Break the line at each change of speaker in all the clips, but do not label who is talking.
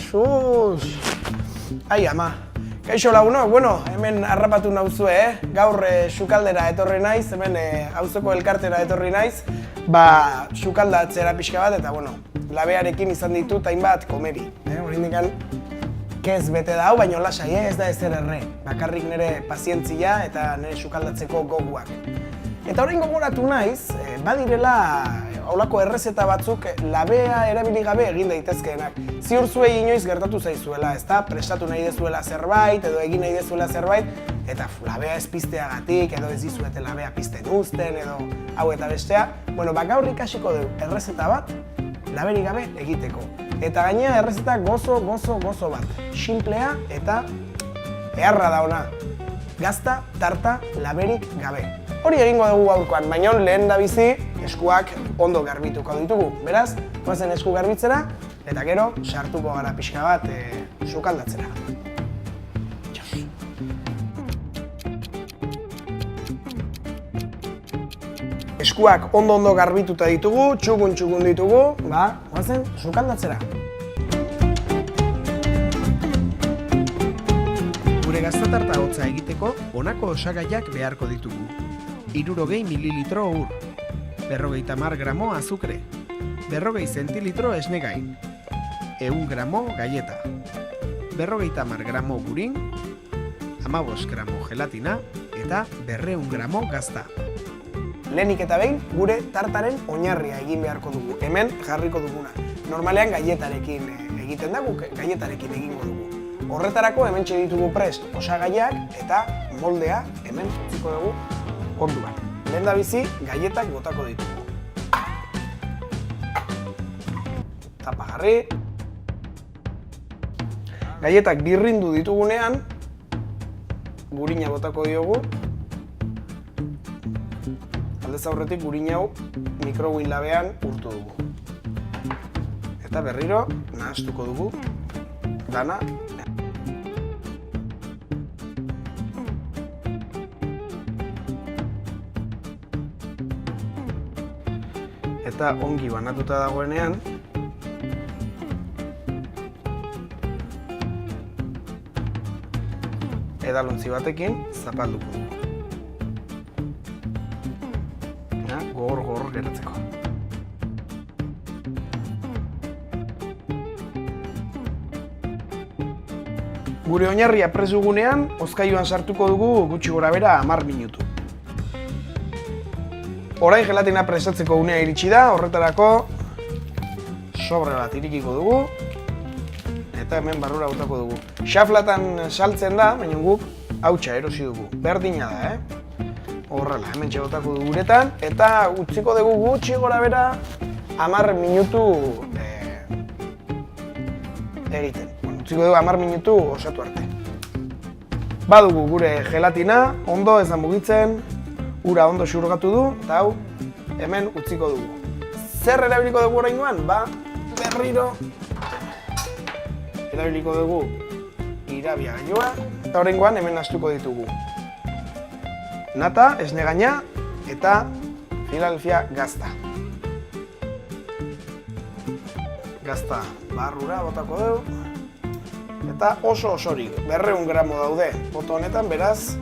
Jesus! Ai, ama. Kaixo lagunok, hemen harrapatu nauzue, Gaur sukaldera etorri naiz, hemen auzoko elkartera etorri naiz, sukaldatzera pixka bat, eta, labearekin izan ditut hainbat komeri. Oraindikan kez bete da hau, baina lasai, ez da ezer erre. Bakarrik nire pazientzia eta nire sukaldatzeko goguak. Eta orain gogoratu naiz, badirela holako errezeta batzuk labea erabili gabe egin daitezkeenak. Ziur zuei inoiz gertatu zaizuela, ezta? Prestatu nahi dezuela zerbait edo egin nahi dezuela zerbait, eta labea ez pizteagatik edo ez dizuete labea pizten uzten edo hau eta bestea. Gaur ikasiko dugu errezeta bat laberik gabe egiteko. Eta gainera errezeta gozo bat. Sinplea eta beharra da ona. Gazta, tarta, laberik gabe. Hori egingo dugu gaurkoan, baina lehen da bizi eskuak ondo garbituko ditugu. Beraz, goazen esku garbitzera, eta gero sartuko gara pixka bat sukaldatzera. Eskuak ondo garbituta ditugu, txukun ditugu, goazen sukaldatzera. Gure gaztatarta hotza egiteko honako osagaiak beharko ditugu. 60 mililitro ur, 50 gramo azukre, 40 zentilitro esnegain, 100 gramo galleta, 50 gramo burin, 15 gramo gelatina eta 200 gramo gazta. Lehenik eta behin gure tartaren oinarria egin beharko dugu, hemen jarriko duguna. Normalean galletarekin egiten da, guk galletarekin egingo dugu. Horretarako hemen ditugu prest osagaiak eta moldea hemen utziko dugu orduan. Lehen da bizi, galletak botako ditugu. Tapa jarri. Galletak birrindu ditugunean, gurina botako diogu. Aldez aurretik gurina hau mikrowin labean urtu dugu. Eta berriro nahastuko dugu dana. Eta ongi banatuta dagoenean, edalontzi batekin zapalduko dugu. Gogor geratzeko. Gure oinarria prest dugunean, hozkailuan sartuko dugu gutxi gorabehera 10 minutu. Orain gelatina prestatzeko unea iritsi da, horretarako sobre bat irikiko dugu eta hemen barrura botako dugu. Xaflatan saltzen da, baina guk hautsa erosi dugu. Berdina da, Horrela, hemen botako dugu uretan eta utziko dugu gutxi gorabehera 10 minutu egiten. Utziko dugu 10 minutu osatu arte. Badugu gure gelatina, ondo ez da mugitzen, ura ondo xurgatu du, eta hau hemen utziko dugu. Zer erabiliko dugu oraingoan? Berriro erabiliko dugu irabia gailua, eta oraingoan hemen nahastuko ditugu nata, esnegaina eta Philadelphia gazta. Gazta barrura botako dugu, eta osorik 200 gramo daude boto honetan, beraz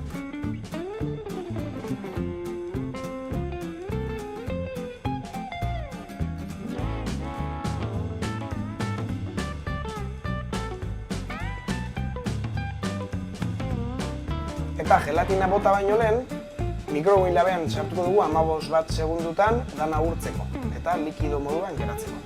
eta gelatina bota baino lehen, mikrowin labean sartuko dugu 15 segundutan dana urtzeko eta likido moduan geratzeko.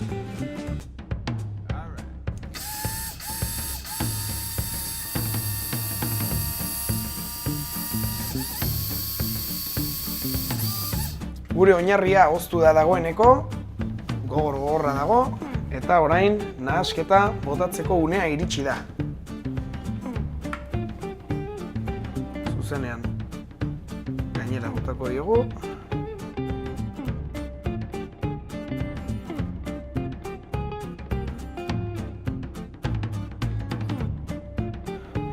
Gure oinarria hoztu da dagoeneko, gogorra dago, eta orain nahasketa botatzeko unea iritsi da. Zuzenean gainera botako diogu.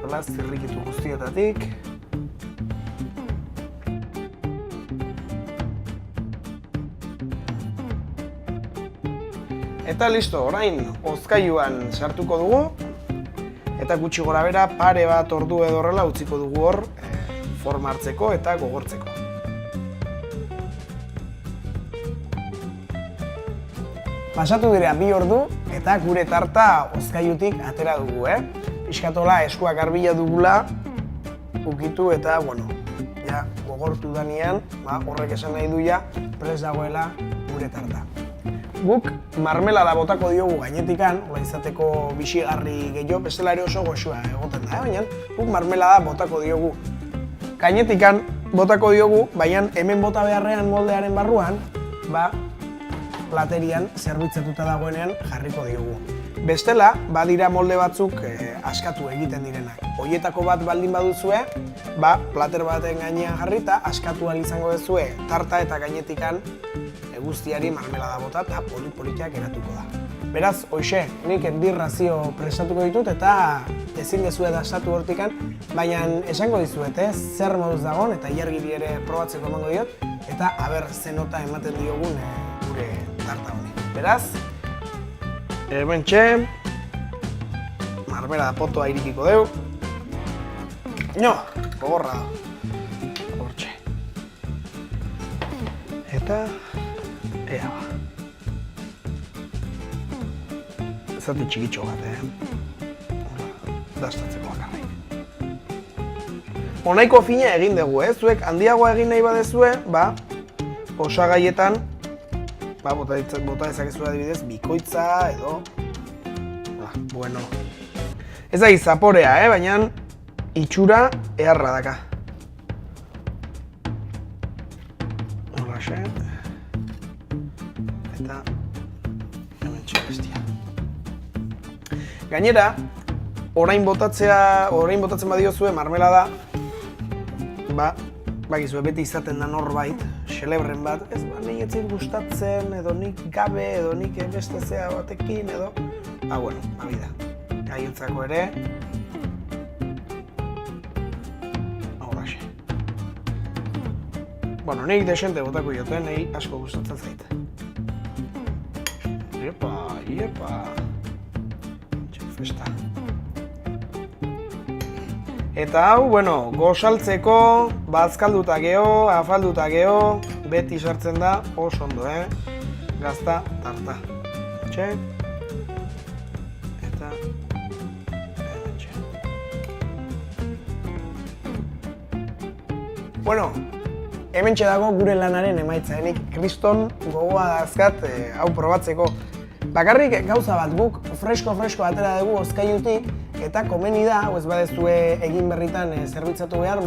Hola, zirrikitu guztietatik. Eta listo, orain hozkailuan sartuko dugu. eta gutxi gora bera pare bat ordu edo horrela utziko dugu hor forma hartzeko eta gogortzeko. Pasatu dira 2 ordu eta gure tarta hozkailutik atera dugu, Piskatola eskuak garbila dugula, ukitu eta, ja, gogortu danean, horrek esan nahi du ja, prest dagoela gure tarta. Guk marmelada botako diogu gainetikan, hola izateko bixigarri gehiago, bestela ere oso goxua egoten da, baina guk marmelada botako diogu. Gainetikan botako diogu, baina hemen bota beharrean moldearen barruan, platerian zerbitzatuta dagoenean jarriko diogu. Bestela, badira molde batzuk askatu egiten direnak. Hoietako bat baldin baduzue, plater baten gainean jarrita, askatu ahal izango duzue tarta eta gainetikan guztiari marmelada bota eta polit-politak eratuko da. Beraz, hoxe, nik 2 razio prestatuko ditut eta ezin dezue dastatu hortikan, baina esango dizuet, zer moduz dagoen eta ilargiri ere probatzeko emango diot, eta aber ze nota ematen diogun gure tarta honi. Beraz, hementxe, marmelada potoa irikiko deu. Gogorra da. Hortxe. Eta, ea ba. Zati txikitxo bat, dastatzeko bakarrik. Onaiko fina egin dugu, zuek handiagoa egin nahi badezue, osagaietan, bota dezakezu adibidez, bikoitza edo, ez da zaporea, baina itxura eharra daka. Horraxe, eta hementxe bestia. Gainera, orain botatzen badiozue marmelada, bakizue beti izaten da norbait, xelebren bat, ez nik etzit gustatzen, edo nik gabe, edo nik beste zea batekin, edo... bida, gaientzako ere... Horraxe. Nik desente botako joten, nahi asko gustatzen zait. Iepa... Festa. Eta hau, gozaltzeko, bazkalduta geho, afalduta geho, beti sartzen da, oso ondo, gazta tarta. Txe. Eta... Txe. Hementxe dago gure lanaren emaitza, nik kriston gogoa dazkat hau probatzeko. Bakarrik gauza bat, guk fresko atera dugu hozkailutik eta komeni da, ez badezue egin berritan zerbitzatu behar,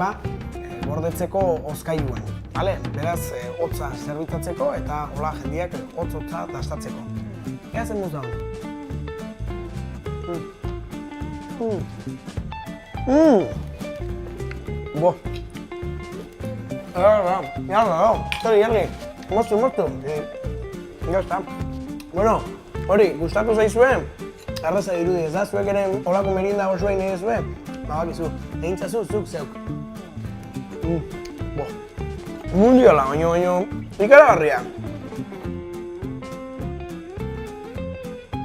gordetzeko hozkailuan. Beraz, hotza zerbitzatzeko eta hola jendiak hotza dastatzeko. Ea zen muz dago. Jarri, moztu. Ya está. Hori, gustatu zaizue, arraza dirudi ez da, zuek ere holako merinda osoa nahi dezue, bakizu, egintzazu zuk zeuk. Mundiala, baina ikaragarria.